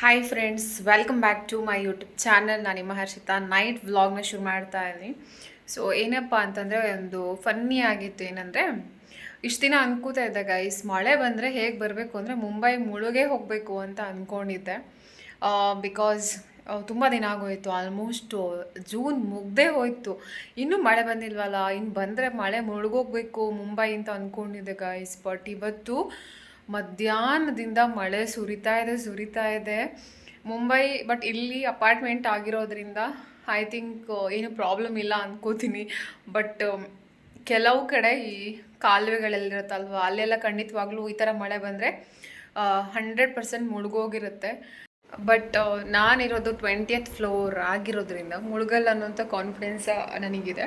Hi friends, welcome back to my YouTube channel. ನಾನು ನಿಮ್ಮ Harshita night ವ್ಲಾಗ್ನ ಶುರು ಮಾಡ್ತಾ ಇದ್ದೀನಿ. ಸೊ ಏನಪ್ಪ ಅಂತಂದರೆ, ಒಂದು ಫನ್ನಿ ಆಗಿತ್ತು. ಏನಂದರೆ, ಇಷ್ಟು ದಿನ ಅನ್ಕೋತಾ ಇದ್ದೆ ಗೈಸ್, ಮಳೆ ಬಂದರೆ ಹೇಗೆ ಬರಬೇಕು ಅಂದರೆ ಮುಂಬೈ ಮುಳುಗೇ ಹೋಗಬೇಕು ಅಂತ ಅಂದ್ಕೊಂಡಿದ್ದೆ. ಬಿಕಾಸ್ ತುಂಬ ದಿನ ಆಗೋಯಿತು, ಆಲ್ಮೋಸ್ಟು ಜೂನ್ ಮುಗ್ದೇ ಹೋಯಿತು, ಇನ್ನೂ ಮಳೆ ಬಂದಿಲ್ವಲ್ಲ, ಇನ್ನು ಬಂದರೆ ಮಳೆ ಮುಳುಗೋಗ್ಬೇಕು ಮುಂಬೈ ಅಂತ ಅಂದ್ಕೊಂಡಿದ್ದೆ ಗೈಸ್. ಬಟ್ ಇವತ್ತು ಮಧ್ಯಾಹ್ನದಿಂದ ಮಳೆ ಸುರಿತಾ ಇದೆ ಮುಂಬೈ. ಬಟ್ ಇಲ್ಲಿ ಅಪಾರ್ಟ್ಮೆಂಟ್ ಆಗಿರೋದ್ರಿಂದ ಐ ಥಿಂಕ್ ಏನು ಪ್ರಾಬ್ಲಮ್ ಇಲ್ಲ ಅಂದ್ಕೋತೀನಿ. ಬಟ್ ಕೆಲವು ಕಡೆ ಈ ಕಾಲುವೆಗಳೆಲ್ಲಿರುತ್ತಲ್ವ, ಅಲ್ಲೆಲ್ಲ ಖಂಡಿತವಾಗ್ಲೂ ಈ ಥರ ಮಳೆ ಬಂದರೆ 100% ಮುಳುಗೋಗಿರುತ್ತೆ. ಬಟ್ ನಾನಿರೋದು 20th ಫ್ಲೋರ್ ಆಗಿರೋದ್ರಿಂದ ಮುಳುಗಲ್ಲ ಅನ್ನೋಂಥ ಕಾನ್ಫಿಡೆನ್ಸ್ ನನಗಿದೆ.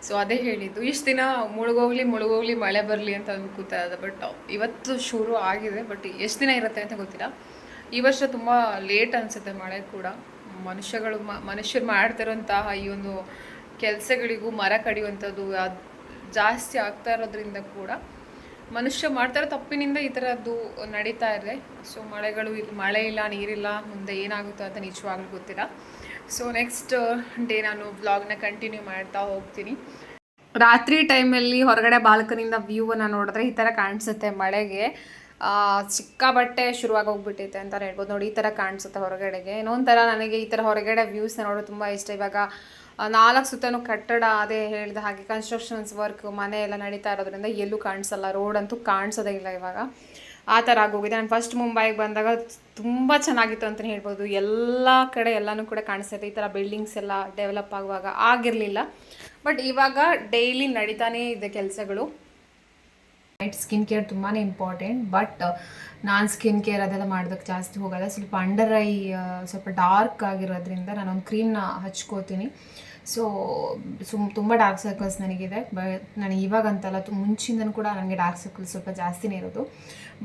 ಸೊ ಅದೇ ಹೇಳಿದ್ದು, ಇಷ್ಟು ದಿನ ಮುಳುಗೋಗ್ಲಿ ಮಳೆ ಬರಲಿ ಅಂತ ಅನ್ಕೋತಾ ಇದೆ. ಬಟ್ ಇವತ್ತು ಶುರು ಆಗಿದೆ, ಬಟ್ ಎಷ್ಟು ದಿನ ಇರುತ್ತೆ ಅಂತ ಗೊತ್ತಿಲ್ಲ. ಈ ವರ್ಷ ತುಂಬ ಲೇಟ್ ಅನಿಸುತ್ತೆ ಮಳೆ ಕೂಡ. ಮನುಷ್ಯರು ಮಾಡ್ತಿರೋಂತಹ ಈ ಒಂದು ಕೆಲಸಗಳಿಗೂ ಮರ ಕಡಿಯುವಂಥದ್ದು ಅದು ಜಾಸ್ತಿ ಆಗ್ತಾ ಇರೋದ್ರಿಂದ ಕೂಡ ಮನುಷ್ಯ ಮಾಡ್ತಾರೋ ತಪ್ಪಿನಿಂದ ಈ ಥರದ್ದು ನಡೀತಾ ಇದೆ. ಸೊ ಮಳೆ ಇಲ್ಲ, ನೀರಿಲ್ಲ, ಮುಂದೆ ಏನಾಗುತ್ತೋ ಅಂತ ನಿಜವಾಗ್ಲೂ ಗೊತ್ತಿಲ್ಲ. ಸೊ ನೆಕ್ಸ್ಟ್ ಡೇ ನಾನು ವ್ಲಾಗ್ನ ಕಂಟಿನ್ಯೂ ಮಾಡ್ತಾ ಹೋಗ್ತೀನಿ. ರಾತ್ರಿ ಟೈಮಲ್ಲಿ ಹೊರಗಡೆ ಬಾಲ್ಕನಿಂದ ವ್ಯೂವನ್ನು ನೋಡಿದ್ರೆ ಈ ಥರ ಕಾಣಿಸುತ್ತೆ. ಮಳೆಗೆ ಸಿಕ್ಕಾಬಟ್ಟೆ ಶುರುವಾಗಿ ಹೋಗ್ಬಿಟ್ಟೈತೆ ಅಂತ ಹೇಳ್ಬೋದು. ನೋಡಿ, ಈ ಥರ ಕಾಣಿಸುತ್ತೆ ಹೊರಗಡೆಗೆ. ಇನ್ನೊಂಥರ ನನಗೆ ಈ ಥರ ಹೊರಗಡೆ ವ್ಯೂಸ್ನ ನೋಡೋದು ತುಂಬ ಇಷ್ಟ. ಇವಾಗ 4 ಸುತ್ತಲೂ ಕಟ್ಟಡ, ಅದೇ ಹೇಳಿದ ಹಾಗೆ ಕನ್ಸ್ಟ್ರಕ್ಷನ್ಸ್ ವರ್ಕ್, ಮನೆ ಎಲ್ಲ ನಡೀತಾ ಇರೋದ್ರಿಂದ ಎಲ್ಲೂ ಕಾಣಿಸಲ್ಲ, ರೋಡ್ ಅಂತೂ ಕಾಣಿಸೋದೇ ಇಲ್ಲ ಇವಾಗ. ಆ ಥರ ಆಗೋಗಿದೆ. ನಾನು ಫಸ್ಟ್ ಮುಂಬೈಗೆ ಬಂದಾಗ ತುಂಬ ಚೆನ್ನಾಗಿತ್ತು ಅಂತಲೇ ಹೇಳ್ಬೋದು. ಎಲ್ಲ ಕಡೆ ಎಲ್ಲನೂ ಕೂಡ ಕಾಣಿಸ್ತೈತೆ. ಈ ಥರ ಬಿಲ್ಡಿಂಗ್ಸ್ ಎಲ್ಲ ಡೆವಲಪ್ ಆಗುವಾಗ ಆಗಿರಲಿಲ್ಲ. ಬಟ್ ಇವಾಗ ಡೈಲಿ ನಡೀತಾನೇ ಇದೆ ಕೆಲಸಗಳು. ಸ್ಕಿನ್ ಕೇರ್ ತುಂಬಾ ಇಂಪಾರ್ಟೆಂಟ್. ಬಟ್ ನಾನು ಸ್ಕಿನ್ ಕೇರ್ ಅದೆಲ್ಲ ಮಾಡೋದಕ್ಕೆ ಜಾಸ್ತಿ ಹೋಗಲ್ಲ. ಸ್ವಲ್ಪ ಅಂಡರ್ ಐ ಸ್ವಲ್ಪ ಡಾರ್ಕ್ ಆಗಿರೋದ್ರಿಂದ ನಾನೊಂದು ಕ್ರೀಮ್ನ ಹಚ್ಕೋತೀನಿ. ಸೊ ತುಂಬ ಡಾರ್ಕ್ ಸರ್ಕಲ್ಸ್ ನನಗಿದೆ. ಬಟ್ ನನಗೆ ಇವಾಗಂತಲ್ಲ, ಮುಂಚಿಂದನೂ ಕೂಡ ನನಗೆ ಡಾರ್ಕ್ ಸರ್ಕಲ್ಸ್ ಸ್ವಲ್ಪ ಜಾಸ್ತಿನೇ ಇರೋದು.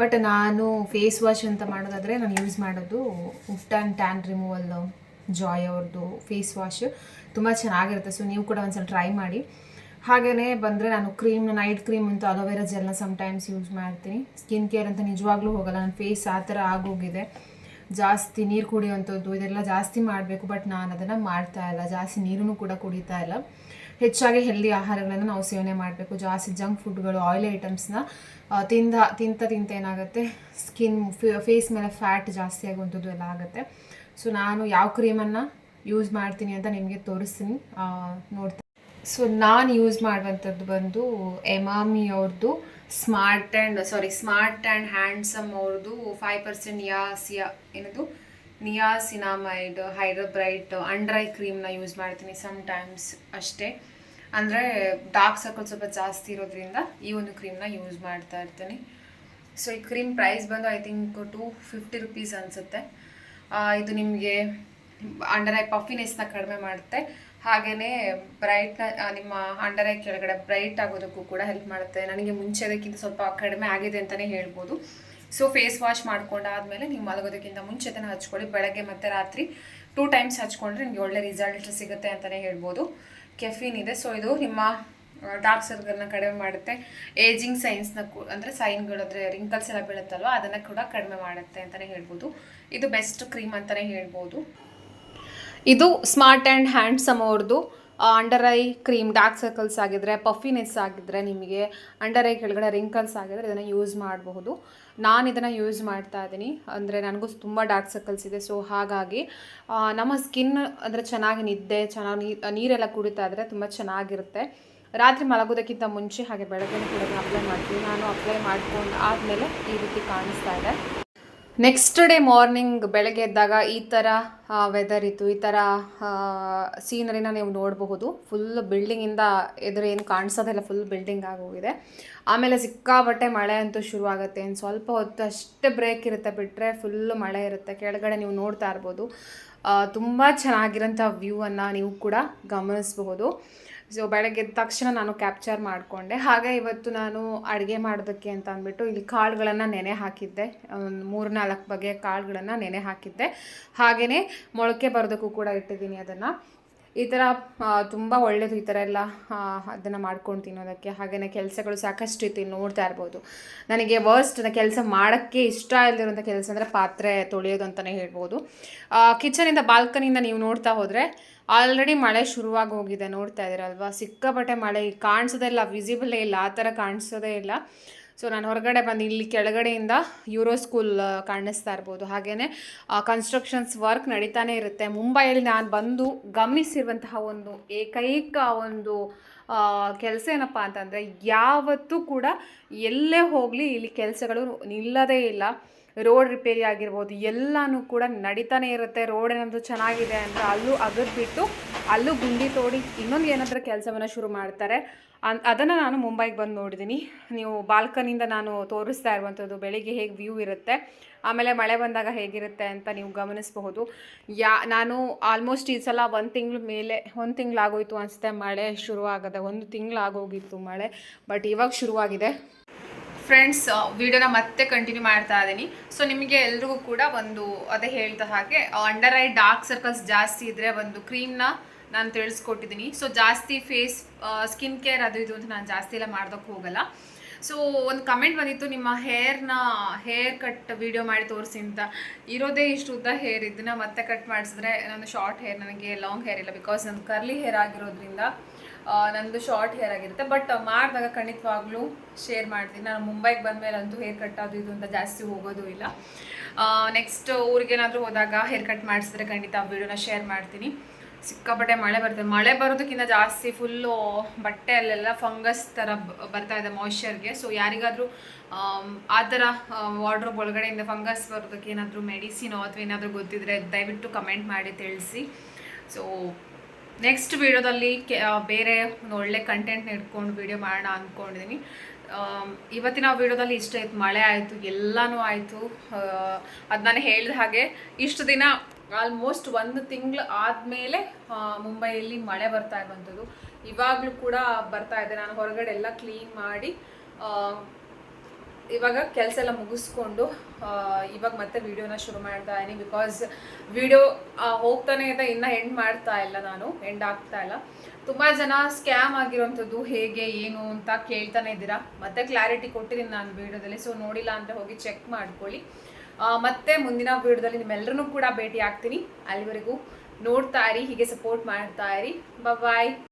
ಬಟ್ ನಾನು ಫೇಸ್ ವಾಶ್ ಅಂತ ಮಾಡೋದಾದರೆ ನಾನು ಯೂಸ್ ಮಾಡೋದು ಉಫ್ ಆ್ಯಂಡ್ ಟ್ಯಾನ್ ರಿಮೂವಲ್ ಜಾಯ್ ಅವ್ರದ್ದು ಫೇಸ್ ವಾಶ್. ತುಂಬ ಚೆನ್ನಾಗಿರುತ್ತೆ. ಸೊ ನೀವು ಕೂಡ ಒಂದ್ಸಲ ಟ್ರೈ ಮಾಡಿ. ಹಾಗೆಯೇ ಬಂದರೆ ನಾನು ನೈಟ್ ಕ್ರೀಮ್ ಅಂತ ಅಲೋವೆರಾ ಜೆಲ್ನ ಸಮ್ಟೈಮ್ಸ್ ಯೂಸ್ ಮಾಡ್ತೀನಿ. ಸ್ಕಿನ್ ಕೇರ್ ಅಂತ ನಿಜವಾಗ್ಲೂ ಹೋಗಲ್ಲ. ನನ್ನ ಫೇಸ್ ಆ ಥರ ಆಗೋಗಿದೆ. ಜಾಸ್ತಿ ನೀರು ಕುಡಿಯುವಂಥದ್ದು ಇದೆಲ್ಲ ಜಾಸ್ತಿ ಮಾಡಬೇಕು. ಬಟ್ ನಾನು ಅದನ್ನು ಮಾಡ್ತಾ ಇಲ್ಲ. ಜಾಸ್ತಿ ನೀರನ್ನು ಕೂಡ ಕುಡಿತಾ ಇಲ್ಲ. ಹೆಚ್ಚಾಗಿ ಹೆಲ್ದಿ ಆಹಾರಗಳನ್ನು ನಾವು ಸೇವನೆ ಮಾಡಬೇಕು. ಜಾಸ್ತಿ ಜಂಕ್ ಫುಡ್ಗಳು, ಆಯಿಲ್ ಐಟಮ್ಸ್ನ ತಿಂತ ಏನಾಗುತ್ತೆ, ಫೇಸ್ ಮೇಲೆ ಫ್ಯಾಟ್ ಜಾಸ್ತಿ ಆಗುವಂಥದ್ದು ಎಲ್ಲ ಆಗುತ್ತೆ. ಸೊ ನಾನು ಯಾವ ಕ್ರೀಮನ್ನು ಯೂಸ್ ಮಾಡ್ತೀನಿ ಅಂತ ನಿಮಗೆ ತೋರಿಸ್ತೀನಿ, ನೋಡ್ತೀನಿ. ಸೊ ನಾನು ಯೂಸ್ ಮಾಡುವಂಥದ್ದು ಬಂದು ಎಮಾಮಿ ಅವ್ರದ್ದು ಸ್ಮಾರ್ಟ್ ಆ್ಯಂಡ್ ಹ್ಯಾಂಡ್ಸಮ್ ಅವ್ರದ್ದು 5% ನಿಯಾಸಿನಾಮೈಡ್ ಹೈಡ್ರೋಬ್ರೈಟ್ ಅಂಡರ್ ಐ ಕ್ರೀಮ್ನ ಯೂಸ್ ಮಾಡ್ತೀನಿ ಸಮ್ಟೈಮ್ಸ್ ಅಷ್ಟೇ. ಅಂದರೆ ಡಾರ್ಕ್ ಸರ್ಕಲ್ ಸ್ವಲ್ಪ ಜಾಸ್ತಿ ಇರೋದ್ರಿಂದ ಈ ಒಂದು ಕ್ರೀಮ್ನ ಯೂಸ್ ಮಾಡ್ತಾ ಇರ್ತೀನಿ. ಸೊ ಈ ಕ್ರೀಮ್ ಪ್ರೈಸ್ ಬಂದು ಐ ಥಿಂಕ್ 250 rupees ಅನಿಸುತ್ತೆ. ಇದು ನಿಮಗೆ ಅಂಡರ್ ಐ ಪಫಿನೆಸ್ನ ಕಡಿಮೆ ಮಾಡುತ್ತೆ. ಹಾಗೆಯೇ ನಿಮ್ಮ ಅಂಡರ್ ಐ ಕೆಳಗಡೆ ಬ್ರೈಟ್ ಆಗೋದಕ್ಕೂ ಕೂಡ ಹೆಲ್ಪ್ ಮಾಡುತ್ತೆ. ನನಗೆ ಮುಂಚೆದಕ್ಕಿಂತ ಸ್ವಲ್ಪ ಕಡಿಮೆ ಆಗಿದೆ ಅಂತಲೇ ಹೇಳ್ಬೋದು. ಸೊ ಫೇಸ್ ವಾಶ್ ಮಾಡ್ಕೊಂಡಾದಮೇಲೆ ನೀವು ಮಲಗೋದಕ್ಕಿಂತ ಮುಂಚೆನೇ ಹಚ್ಕೊಳ್ಳಿ. ಬೆಳಗ್ಗೆ ಮತ್ತು ರಾತ್ರಿ 2 times ಹಚ್ಕೊಂಡ್ರೆ ನಿಮಗೆ ಒಳ್ಳೆ ರಿಸಲ್ಟ್ ಸಿಗುತ್ತೆ ಅಂತಲೇ ಹೇಳ್ಬೋದು. ಕೆಫಿನ್ ಇದೆ. ಸೊ ಇದು ನಿಮ್ಮ ಡಾರ್ಕ್ ಸರ್ಕಲ್ನ ಕಡಿಮೆ ಮಾಡುತ್ತೆ. ಏಜಿಂಗ್ ಸೈನ್ಸ್ನ ಅಂದರೆ ಸೈನ್ಗಳು, ಅಂದರೆ ರಿಂಕಲ್ಸ್ ಎಲ್ಲ ಬೀಳುತ್ತಲ್ವ, ಅದನ್ನು ಕೂಡ ಕಡಿಮೆ ಮಾಡುತ್ತೆ ಅಂತಲೇ ಹೇಳ್ಬೋದು. ಇದು ಬೆಸ್ಟ್ ಕ್ರೀಮ್ ಅಂತಲೇ ಹೇಳ್ಬೋದು. ಇದು ಸ್ಮಾರ್ಟ್ ಆ್ಯಂಡ್ ಹ್ಯಾಂಡ್ಸಮ್ ಅವ್ರದ್ದು under I cream. Dark circles ಆಗಿದ್ದರೆ, ಪಫಿನೆಸ್ ಆಗಿದ್ದರೆ, ನಿಮಗೆ ಅಂಡರ್ ಐ ಕೆಳಗಡೆ ರಿಂಕಲ್ಸ್ ಆಗಿದ್ರೆ ಇದನ್ನು ಯೂಸ್ ಮಾಡಬಹುದು. ನಾನು ಇದನ್ನು ಯೂಸ್ ಮಾಡ್ತಾ ಇದ್ದೀನಿ. ಅಂದರೆ ನನಗೂ ತುಂಬ ಡಾರ್ಕ್ ಸರ್ಕಲ್ಸ್ ಇದೆ. ಸೊ ಹಾಗಾಗಿ ನಮ್ಮ ಸ್ಕಿನ್ ಅಂದರೆ ಚೆನ್ನಾಗಿ ನಿದ್ದೆ, ಚೆನ್ನಾಗಿ ನೀರೆಲ್ಲ ಕುಡಿತಾ ಇದ್ದರೆ ತುಂಬ ಚೆನ್ನಾಗಿರುತ್ತೆ. ರಾತ್ರಿ ಮಲಗೋದಕ್ಕಿಂತ ಮುಂಚೆ ಹಾಗೆ ಬೆಳಗ್ಗೆ ಕೂಡ ಅಪ್ಲೈ ಮಾಡ್ತೀನಿ. ನಾನು ಅಪ್ಲೈ ಮಾಡ್ಕೊಂಡು ಆದಮೇಲೆ ಈ ರೀತಿ ಕಾಣಿಸ್ತಾ ಇದೆ. ನೆಕ್ಸ್ಟ್ ಡೇ ಮಾರ್ನಿಂಗ್ ಬೆಳಗ್ಗೆ ಎದ್ದಾಗ ಈ ಥರ ವೆದರ್ ಇತ್ತು. ಈ ಥರ ಸೀನರಿನ ನೀವು ನೋಡಬಹುದು. ಫುಲ್ ಬಿಲ್ಡಿಂಗಿಂದ ಎದುರು ಏನು ಕಾಣಿಸೋದೆಲ್ಲ ಫುಲ್ ಬಿಲ್ಡಿಂಗ್ ಆಗೋಗಿದೆ. ಆಮೇಲೆ ಸಿಕ್ಕಾಬಟ್ಟೆ ಮಳೆ ಅಂತೂ ಶುರುವಾಗುತ್ತೆ. ಇನ್ನು ಸ್ವಲ್ಪ ಹೊತ್ತು ಅಷ್ಟೇ ಬ್ರೇಕ್ ಇರುತ್ತೆ, ಬಿಟ್ಟರೆ ಫುಲ್ಲು ಮಳೆ ಇರುತ್ತೆ. ಕೆಳಗಡೆ ನೀವು ನೋಡ್ತಾ ಇರ್ಬೋದು. ತುಂಬ ಚೆನ್ನಾಗಿರೋಂಥ ವ್ಯೂವನ್ನು ನೀವು ಕೂಡ ಗಮನಿಸಬಹುದು. ಸೊ ಬೆಳಗ್ಗೆ ಎದ್ದ ತಕ್ಷಣ ನಾನು ಕ್ಯಾಪ್ಚರ್ ಮಾಡಿಕೊಂಡೆ. ಹಾಗೆ ಇವತ್ತು ನಾನು ಅಡುಗೆ ಮಾಡೋದಕ್ಕೆ ಅಂತ ಅಂದ್ಬಿಟ್ಟು ಇಲ್ಲಿ ಕಾಳುಗಳನ್ನು ನೆನೆ ಹಾಕಿದ್ದೆ. 3-4 ಬಗೆಯ ಕಾಳುಗಳನ್ನು ನೆನೆ ಹಾಕಿದ್ದೆ. ಹಾಗೆಯೇ ಮೊಳಕೆ ಬರೋದಕ್ಕೂ ಕೂಡ ಇಟ್ಟಿದ್ದೀನಿ ಅದನ್ನು. ಈ ಥರ ತುಂಬ ಒಳ್ಳೆಯದು ಈ ಥರ ಎಲ್ಲ ಅದನ್ನು ಮಾಡ್ಕೊಂಡು ತಿನ್ನೋದಕ್ಕೆ. ಹಾಗೆಯೇ ಕೆಲಸಗಳು ಸಾಕಷ್ಟು ರೀತಿ ನೋಡ್ತಾ ಇರ್ಬೋದು. ನನಗೆ ವರ್ಸ್ಟ್ ಕೆಲಸ ಮಾಡೋಕ್ಕೆ ಇಷ್ಟ ಇಲ್ಲದಿರೋಂಥ ಕೆಲಸ ಅಂದರೆ ಪಾತ್ರೆ ತೊಳೆಯೋದು ಅಂತಲೇ ಹೇಳ್ಬೋದು. ಕಿಚನಿಂದ ಬಾಲ್ಕನಿಯಿಂದ ನೀವು ನೋಡ್ತಾ ಹೋದರೆ ಆಲ್ರೆಡಿ ಮಳೆ ಶುರುವಾಗಿ ಹೋಗಿದೆ, ನೋಡ್ತಾ ಇದ್ದೀರಲ್ವಾ? ಸಿಕ್ಕಾಪಟ್ಟೆ ಮಳೆ ಕಾಣಿಸೋದೇ ಇಲ್ಲ, ವಿಸಿಬಲೇ ಇಲ್ಲ, ಆ ಥರ ಕಾಣಿಸೋದೇ ಇಲ್ಲ. ಸೊ ನಾನು ಹೊರಗಡೆ ಬಂದು ಇಲ್ಲಿ ಕೆಳಗಡೆಯಿಂದ ಯೂರೋ ಸ್ಕೂಲ್ ಕಾಣಿಸ್ತಾ ಇರ್ಬೋದು. ಹಾಗೆಯೇ ಕನ್ಸ್ಟ್ರಕ್ಷನ್ಸ್ ವರ್ಕ್ ನಡೀತಾನೆ ಇರುತ್ತೆ. ಮುಂಬೈಯಲ್ಲಿ ನಾನು ಬಂದು ಗಮನಿಸಿರುವಂತಹ ಒಂದು ಏಕೈಕ ಒಂದು ಕೆಲಸ ಏನಪ್ಪ ಅಂತಂದರೆ, ಯಾವತ್ತೂ ಕೂಡ ಎಲ್ಲೇ ಹೋಗಲಿ ಇಲ್ಲಿ ಕೆಲಸಗಳು ನಿಲ್ಲದೇ ಇಲ್ಲ. ರೋಡ್ ರಿಪೇರಿ ಆಗಿರ್ಬೋದು, ಎಲ್ಲನೂ ಕೂಡ ನಡೀತಾನೆ ಇರುತ್ತೆ. ರೋಡ್ ಏನಾದರೂ ಚೆನ್ನಾಗಿದೆ ಅಂದರೆ ಅಲ್ಲೂ ಅಗದ್ಬಿಟ್ಟು ಅಲ್ಲೂ ಗುಂಡಿ ತೋಡಿ ಇನ್ನೊಂದು ಏನಾದರೂ ಕೆಲಸವನ್ನು ಶುರು ಮಾಡ್ತಾರೆ. ಅದನ್ನು ನಾನು ಮುಂಬೈಗೆ ಬಂದು ನೋಡಿದ್ದೀನಿ. ನೀವು ಬಾಲ್ಕನಿಂದ ನಾನು ತೋರಿಸ್ತಾ ಇರುವಂಥದ್ದು ಬೆಳಿಗ್ಗೆ ಹೇಗೆ ವ್ಯೂ ಇರುತ್ತೆ, ಆಮೇಲೆ ಮಳೆ ಬಂದಾಗ ಹೇಗಿರುತ್ತೆ ಅಂತ ನೀವು ಗಮನಿಸಬಹುದು. ನಾನು ಆಲ್ಮೋಸ್ಟ್ ಈ ಸಲ ಒಂದು ತಿಂಗಳಾಗೋಯ್ತು ಅನಿಸುತ್ತೆ ಮಳೆ ಶುರುವಾಗದೆ. 1 ತಿಂಗಳಾಗೋಗಿತ್ತು ಮಳೆ, ಬಟ್ ಇವಾಗ ಶುರುವಾಗಿದೆ. ಫ್ರೆಂಡ್ಸ್, ವಿಡಿಯೋನ ಮತ್ತೆ ಕಂಟಿನ್ಯೂ ಮಾಡ್ತಾ ಇದ್ದೀನಿ. ಸೊ ನಿಮಗೆ ಎಲ್ರಿಗೂ ಕೂಡ ಒಂದು ಅದೇ ಹೇಳ್ತಾ ಹಾಗೆ ಅಂಡರ್ ಐ ಡಾರ್ಕ್ ಸರ್ಕಲ್ಸ್ ಜಾಸ್ತಿ ಇದ್ದರೆ ಒಂದು ಕ್ರೀಮ್ನ ನಾನು ತಿಳಿಸ್ಕೊಟ್ಟಿದ್ದೀನಿ. ಸೊ ಜಾಸ್ತಿ ಸ್ಕಿನ್ ಕೇರ್ ಅದು ಇದು ಅಂತ ನಾನು ಜಾಸ್ತಿ ಎಲ್ಲ ಮಾಡೋದಕ್ಕೆ ಹೋಗಲ್ಲ. ಸೊ ಒಂದು ಕಮೆಂಟ್ ಬಂದಿತ್ತು, ನಿಮ್ಮ ಹೇರ್ ಕಟ್ ವಿಡಿಯೋ ಮಾಡಿ ತೋರಿಸಿ ಅಂತ. ಇರೋದೇ ಇಷ್ಟು ಉದ್ದ ಹೇರ್, ಇದನ್ನು ಮತ್ತೆ ಕಟ್ ಮಾಡಿಸಿದ್ರೆ ನನ್ನ ಶಾರ್ಟ್ ಹೇರ್, ನನಗೆ ಲಾಂಗ್ ಹೇರ್ ಇಲ್ಲ. ಬಿಕಾಸ್ ನನ್ನ ಕರ್ಲಿ ಹೇರ್ ಆಗಿರೋದ್ರಿಂದ ನಂದು ಶಾರ್ಟ್ ಹೇರ್ ಆಗಿರುತ್ತೆ. ಬಟ್ ಮಾಡಿದಾಗ ಖಂಡಿತವಾಗ್ಲೂ ಶೇರ್ ಮಾಡ್ತೀನಿ. ನಾನು ಮುಂಬೈಗೆ ಬಂದಮೇಲೆ ಅಂತೂ ಹೇರ್ ಕಟ್ ಅದು ಇದು ಅಂತ ಜಾಸ್ತಿ ಹೋಗೋದು ಇಲ್ಲ. ನೆಕ್ಸ್ಟ್ ಊರಿಗೇನಾದರೂ ಹೋದಾಗ ಹೇರ್ ಕಟ್ ಮಾಡಿಸಿದ್ರೆ ಖಂಡಿತ ಆ ವಿಡಿಯೋನ ಶೇರ್ ಮಾಡ್ತೀನಿ. ಸಿಕ್ಕಾಪಟ್ಟೆ ಮಳೆ ಬರ್ತದೆ. ಮಳೆ ಬರೋದಕ್ಕಿಂತ ಜಾಸ್ತಿ ಫುಲ್ಲು ಬಟ್ಟೆಯಲ್ಲೆಲ್ಲ ಫಂಗಸ್ ಥರ ಬರ್ತಾ ಇದೆ ಮಾಯ್ಶ್ಚರ್ಗೆ. ಸೊ ಯಾರಿಗಾದರೂ ಆ ಥರ ವಾರ್ಡ್ರೋಬ್ ಒಳಗಡೆಯಿಂದ ಫಂಗಸ್ ಬರೋದಕ್ಕೆ ಏನಾದರೂ ಮೆಡಿಸಿನೋ ಅಥವಾ ಏನಾದರೂ ಗೊತ್ತಿದ್ರೆ ದಯವಿಟ್ಟು ಕಮೆಂಟ್ ಮಾಡಿ ತಿಳಿಸಿ. ಸೊ ನೆಕ್ಸ್ಟ್ ವೀಡಿಯೋದಲ್ಲಿ ಬೇರೆ ಒಂದು ಒಳ್ಳೆ ಕಂಟೆಂಟ್ನ ಇಟ್ಕೊಂಡು ವೀಡಿಯೋ ಮಾಡೋಣ ಅಂದ್ಕೊಂಡಿದ್ದೀನಿ. ಇವತ್ತಿನ ವೀಡಿಯೋದಲ್ಲಿ ಇಷ್ಟ ಆಯಿತು, ಮಳೆ ಆಯಿತು, ಎಲ್ಲನೂ ಆಯಿತು. ಅದು ನಾನು ಹೇಳಿದ ಹಾಗೆ ಇಷ್ಟು ದಿನ ಆಲ್ಮೋಸ್ಟ್ 1 ತಿಂಗಳು ಆದಮೇಲೆ ಮುಂಬೈಯಲ್ಲಿ ಮಳೆ ಬರ್ತಾ ಇರುವಂಥದ್ದು. ಇವಾಗಲೂ ಕೂಡ ಬರ್ತಾ ಇದೆ. ನಾನು ಹೊರಗಡೆ ಎಲ್ಲ ಕ್ಲೀನ್ ಮಾಡಿ ಇವಾಗ ಕೆಲಸ ಎಲ್ಲ ಮುಗಿಸ್ಕೊಂಡು ಇವಾಗ ಮತ್ತೆ ವಿಡಿಯೋನ ಶುರು ಮಾಡ್ತಾ ಇದ್ದೀನಿ. ಬಿಕಾಸ್ ವಿಡಿಯೋ ಹೋಗ್ತಾನೆ ಇದೆ, ಇನ್ನೂ ಎಂಡ್ ಆಗ್ತಾ ಇಲ್ಲ. ತುಂಬ ಜನ ಸ್ಕ್ಯಾಮ್ ಆಗಿರೋವಂಥದ್ದು ಹೇಗೆ ಏನು ಅಂತ ಕೇಳ್ತಾನೆ ಇದ್ದೀರಾ. ಮತ್ತೆ ಕ್ಲಾರಿಟಿ ಕೊಟ್ಟಿದ್ದೀನಿ ನಾನು ವಿಡಿಯೋದಲ್ಲಿ. ಸೊ ನೋಡಿಲ್ಲ ಅಂದರೆ ಹೋಗಿ ಚೆಕ್ ಮಾಡ್ಕೊಳ್ಳಿ. ಮತ್ತೆ ಮುಂದಿನ ವಿಡಿಯೋದಲ್ಲಿ ನಿಮ್ಮೆಲ್ಲರೂ ಕೂಡ ಭೇಟಿ ಆಗ್ತೀನಿ. ಅಲ್ಲಿವರೆಗೂ ನೋಡ್ತಾ ಇರಿ, ಹೀಗೆ ಸಪೋರ್ಟ್ ಮಾಡ್ತಾ ಇರಿ. ಬಾಯ್.